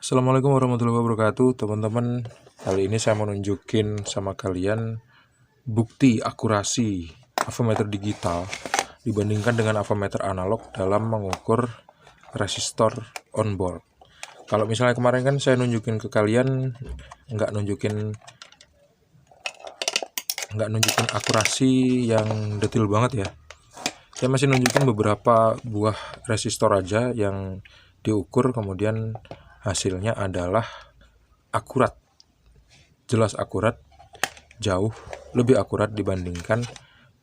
Assalamualaikum warahmatullahi wabarakatuh, teman-teman. Kali ini saya mau nunjukin sama kalian bukti akurasi avometer digital dibandingkan dengan avometer analog dalam mengukur resistor onboard. Kalau misalnya kemarin kan saya nunjukin ke kalian nggak nunjukin akurasi yang detail banget ya. Saya masih nunjukin beberapa buah resistor aja yang diukur, kemudian hasilnya adalah akurat, jelas akurat, jauh lebih akurat dibandingkan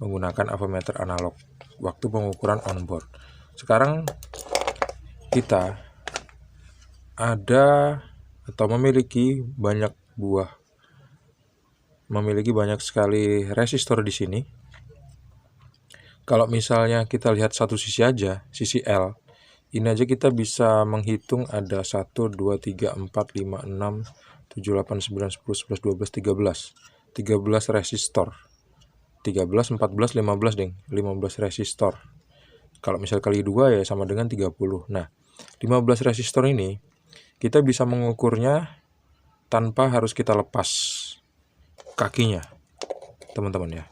menggunakan avometer analog waktu pengukuran onboard. Sekarang kita ada atau memiliki banyak sekali resistor di sini. Kalau misalnya kita lihat satu sisi aja, sisi L, ini aja kita bisa menghitung ada 1, 2, 3, 4, 5, 6, 7, 8, 9, 10, 11, 12, 13 resistor. 13, 14, 15 deng, 15 resistor. Kalau misal kali 2 ya sama dengan 30. Nah, 15 resistor ini kita bisa mengukurnya tanpa harus kita lepas kakinya, teman-teman ya.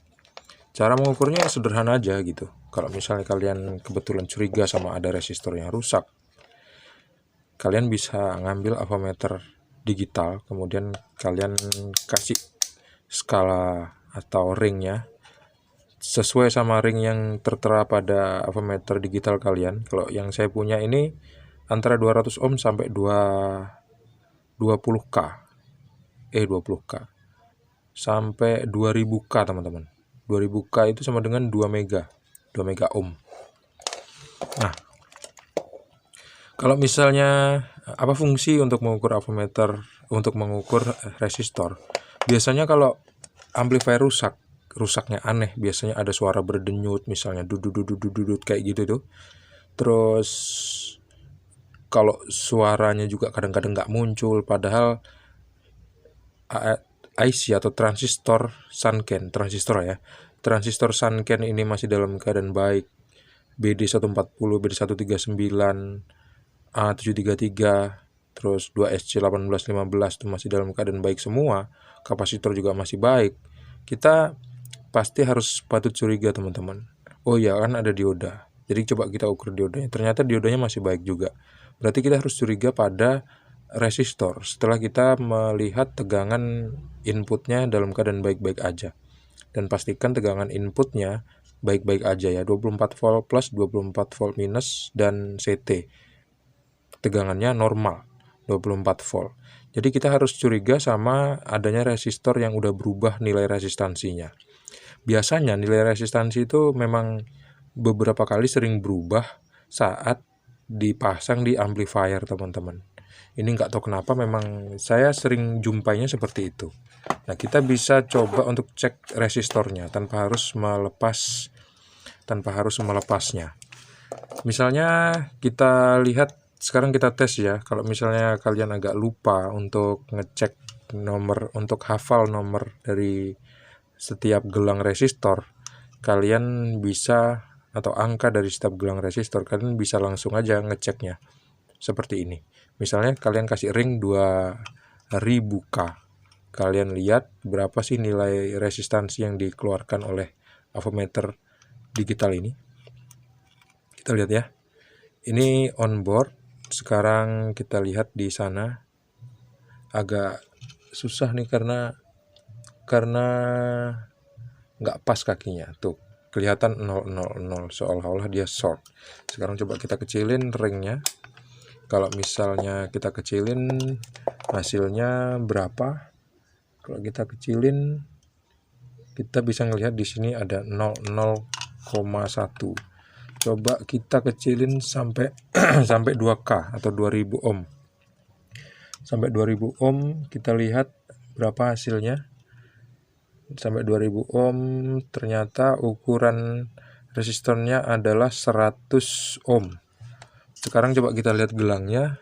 Cara mengukurnya sederhana aja gitu. Kalau misalnya kalian kebetulan curiga sama ada resistor yang rusak, kalian bisa ngambil avometer digital, kemudian kalian kasih skala atau ringnya sesuai sama ring yang tertera pada avometer digital kalian. Kalau yang saya punya ini antara 200 ohm sampai 20K. 20K. Sampai 2000K, teman-teman. 2000K itu sama dengan 2 mega ohm. Nah, kalau misalnya apa fungsi untuk mengukur avometer, untuk mengukur resistor? Biasanya kalau amplifier rusaknya aneh, biasanya ada suara berdenyut, misalnya dudut kayak gitu tuh. Terus kalau suaranya juga kadang-kadang nggak muncul, padahal IC atau transistor Sanken, transistor Sanken ini masih dalam keadaan baik. BD140, BD139, A733, terus 2SC1815 itu masih dalam keadaan baik semua. Kapasitor juga masih baik. Kita pasti harus patut curiga, teman-teman. Oh ya, kan ada dioda. Jadi coba kita ukur diodanya. Ternyata diodanya masih baik juga. Berarti kita harus curiga pada resistor setelah kita melihat tegangan inputnya dalam keadaan baik-baik aja, dan pastikan tegangan inputnya baik-baik aja ya, 24 volt plus, 24 volt minus, dan CT tegangannya normal 24 volt. Jadi kita harus curiga sama adanya resistor yang udah berubah nilai resistansinya. Biasanya nilai resistansi itu memang beberapa kali sering berubah saat dipasang di amplifier, teman-teman. Ini nggak tahu kenapa, memang saya sering jumpainya seperti itu. Nah, kita bisa coba untuk cek resistornya tanpa harus melepasnya. Misalnya kita lihat sekarang, kita tes ya. Kalau misalnya kalian agak lupa untuk ngecek nomor, untuk hafal nomor dari setiap gelang resistor, kalian bisa, atau angka dari setiap gelang resistor, kalian bisa langsung aja ngeceknya seperti ini. Misalnya kalian kasih ring 2000K, kalian lihat berapa sih nilai resistansi yang dikeluarkan oleh avometer digital ini. Kita lihat ya, ini onboard. Sekarang kita lihat di sana agak susah nih karena nggak pas kakinya tuh, kelihatan 000, seolah-olah dia short. Sekarang coba kita kecilin ringnya. Kalau misalnya kita kecilin, hasilnya berapa? Kalau kita kecilin, kita bisa ngelihat di sini ada 0,1. Coba kita kecilin sampai sampai 2K atau 2000 ohm. Sampai 2000 ohm, kita lihat berapa hasilnya. Sampai 2000 ohm, ternyata ukuran resistornya adalah 100 ohm. Sekarang coba kita lihat gelangnya.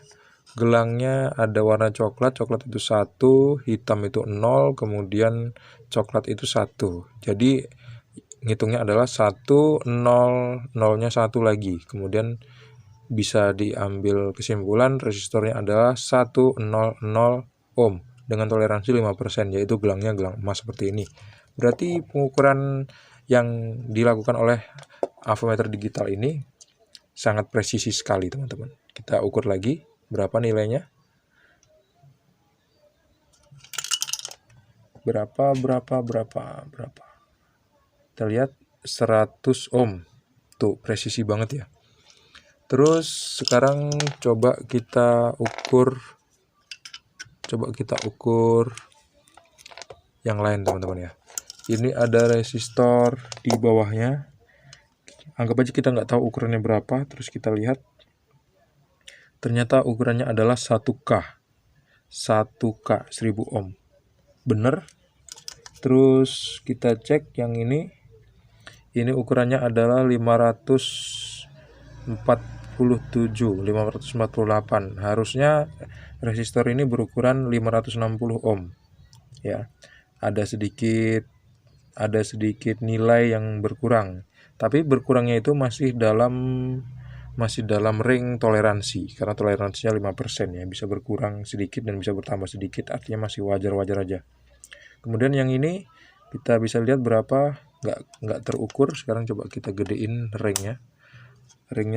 Gelangnya ada warna coklat itu 1, hitam itu 0, kemudian coklat itu 1. Jadi ngitungnya adalah 1, 0, 0-nya 1 lagi, kemudian bisa diambil kesimpulan resistornya adalah 100 ohm dengan toleransi 5%, yaitu gelangnya gelang emas seperti ini. Berarti pengukuran yang dilakukan oleh avometer digital ini sangat presisi sekali, teman-teman. Kita ukur lagi berapa nilainya. Berapa. Kita lihat 100 ohm. Tuh, presisi banget ya. Terus sekarang coba kita ukur yang lain, teman-teman ya. Ini ada resistor di bawahnya. Anggap aja kita nggak tahu ukurannya berapa, terus kita lihat. Ternyata ukurannya adalah 1K. 1K 1000 ohm. Bener. Terus kita cek yang ini. Ini ukurannya adalah 548. Harusnya resistor ini berukuran 560 ohm. Ya. Ada sedikit nilai yang berkurang. Tapi berkurangnya itu masih dalam ring toleransi, karena toleransinya 5% ya, bisa berkurang sedikit dan bisa bertambah sedikit, artinya masih wajar-wajar aja. Kemudian yang ini kita bisa lihat berapa, nggak terukur. Sekarang coba kita gedein ringnya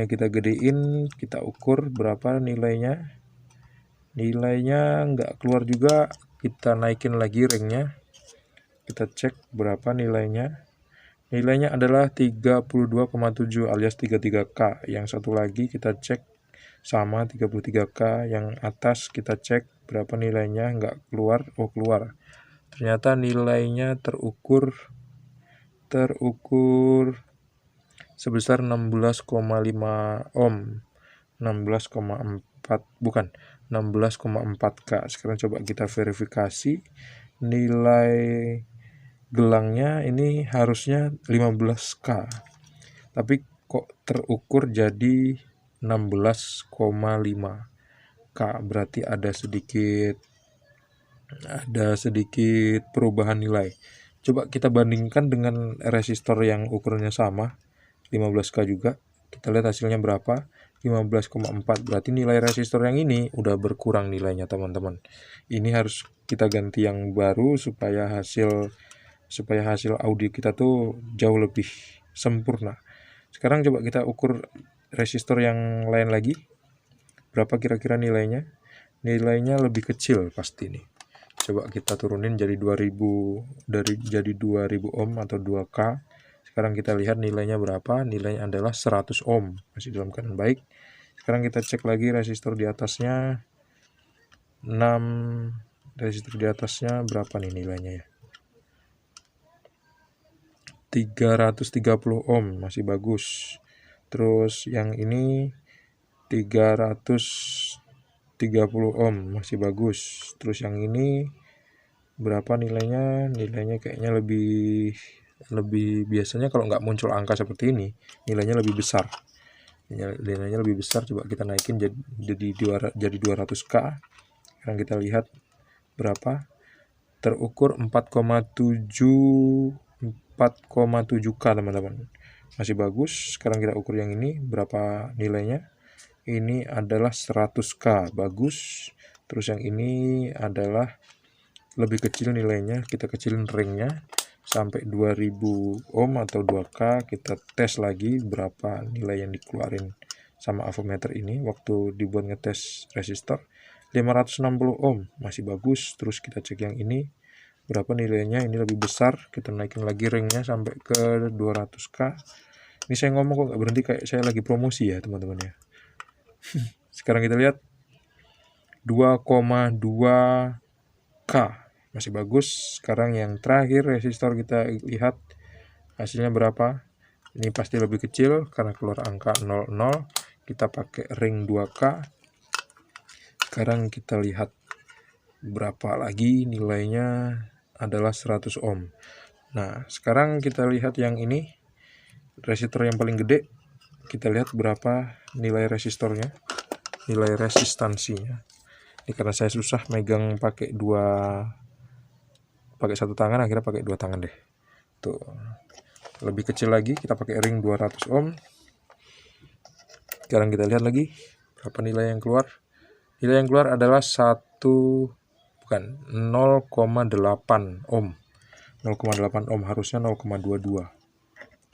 kita gedein, kita ukur berapa nilainya nggak keluar juga. Kita naikin lagi ringnya, kita cek berapa nilainya adalah 32,7 alias 33K. Yang satu lagi kita cek sama 33K. Yang atas kita cek berapa nilainya, nggak keluar. Oh, keluar. Ternyata nilainya terukur sebesar 16,5 ohm. 16,4K. Sekarang coba kita verifikasi nilai gelangnya. Ini harusnya 15K, tapi kok terukur jadi 16,5K. Berarti ada sedikit perubahan nilai. Coba kita bandingkan dengan resistor yang ukurannya sama, 15K juga. Kita lihat hasilnya berapa, 15,4. Berarti nilai resistor yang ini udah berkurang nilainya, teman-teman. Ini harus kita ganti yang baru supaya hasil audio kita tuh jauh lebih sempurna. Sekarang coba kita ukur resistor yang lain lagi. Berapa kira-kira nilainya? Nilainya lebih kecil pasti nih. Coba kita turunin jadi 2000 ohm atau 2K. Sekarang kita lihat nilainya berapa. Nilainya adalah 100 ohm, masih dalam keadaan baik. Sekarang kita cek lagi resistor di atasnya. 6 resistor di atasnya berapa nih nilainya ya? 330 ohm, masih bagus. Terus yang ini 330 ohm, masih bagus. Terus yang ini berapa nilainya? Nilainya kayaknya lebih biasanya kalau nggak muncul angka seperti ini, nilainya lebih besar. Nilainya lebih besar. Coba kita naikin jadi 200K. Sekarang kita lihat berapa. Terukur 4,7K, teman-teman. Masih bagus. Sekarang kita ukur yang ini berapa nilainya. Ini adalah 100K, bagus. Terus yang ini adalah lebih kecil nilainya. Kita kecilin ringnya sampai 2000 ohm atau 2K. Kita tes lagi berapa nilai yang dikeluarin sama avometer ini waktu dibuat ngetes resistor. 560 ohm, masih bagus. Terus kita cek yang ini berapa nilainya. Ini lebih besar. Kita naikin lagi ringnya sampai ke 200K. Ini saya ngomong kok nggak berhenti, kayak saya lagi promosi ya, teman-teman ya. Sekarang kita lihat 2,2K, masih bagus. Sekarang yang terakhir resistor kita lihat hasilnya berapa. Ini pasti lebih kecil karena keluar angka 00. Kita pakai ring 2K. Sekarang kita lihat berapa lagi nilainya, adalah 100 ohm. Nah, sekarang kita lihat yang ini, resistor yang paling gede. Kita lihat berapa nilai resistornya, nilai resistansinya. Ini karena saya susah megang pakai satu tangan, akhirnya pakai dua tangan deh. Tuh, lebih kecil lagi, kita pakai ring 200 ohm. Sekarang kita lihat lagi berapa nilai yang keluar. Nilai yang keluar adalah 0,8 ohm. 0,8 ohm, harusnya 0,22.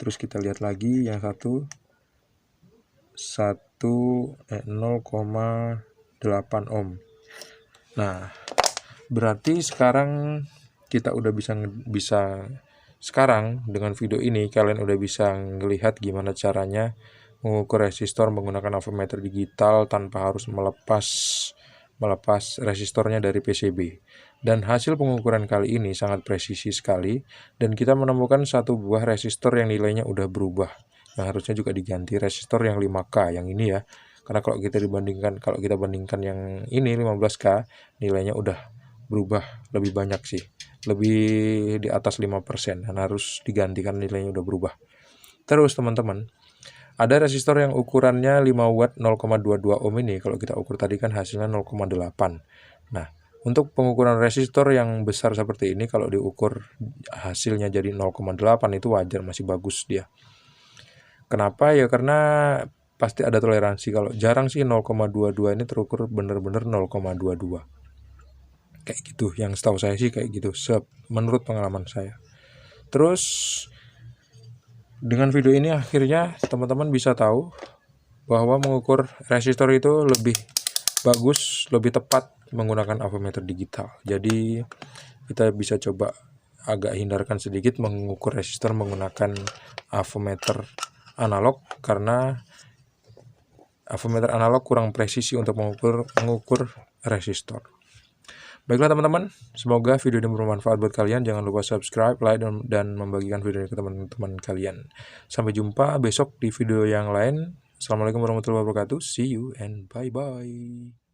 Terus kita lihat lagi yang 0,8 ohm. Nah, berarti sekarang kita udah bisa sekarang dengan video ini kalian udah bisa melihat gimana caranya mengukur resistor menggunakan avometer digital tanpa harus melepas resistornya dari PCB. Dan hasil pengukuran kali ini sangat presisi sekali, dan kita menemukan satu buah resistor yang nilainya udah berubah, yang harusnya juga diganti resistor yang 5K yang ini ya. Karena kalau kita bandingkan yang ini 15K, nilainya udah berubah lebih banyak sih, lebih di atas 5%, dan harus digantikan, nilainya udah berubah. Terus teman-teman, ada resistor yang ukurannya 5 watt 0,22 ohm ini, kalau kita ukur tadi kan hasilnya 0,8. Nah, untuk pengukuran resistor yang besar seperti ini, kalau diukur hasilnya jadi 0,8 itu wajar, masih bagus dia. Kenapa? Ya karena pasti ada toleransi. Kalau jarang sih 0,22 ini terukur bener-bener 0,22. Kayak gitu, yang setahu saya sih kayak gitu, menurut pengalaman saya. Terus dengan video ini akhirnya teman-teman bisa tahu bahwa mengukur resistor itu lebih bagus, lebih tepat menggunakan avometer digital. Jadi kita bisa coba agak hindarkan sedikit mengukur resistor menggunakan avometer analog, karena avometer analog kurang presisi untuk mengukur resistor. Baiklah teman-teman, semoga video ini bermanfaat buat kalian. Jangan lupa subscribe, like, dan membagikan video ini ke teman-teman kalian. Sampai jumpa besok di video yang lain. Assalamualaikum warahmatullahi wabarakatuh. See you and bye-bye.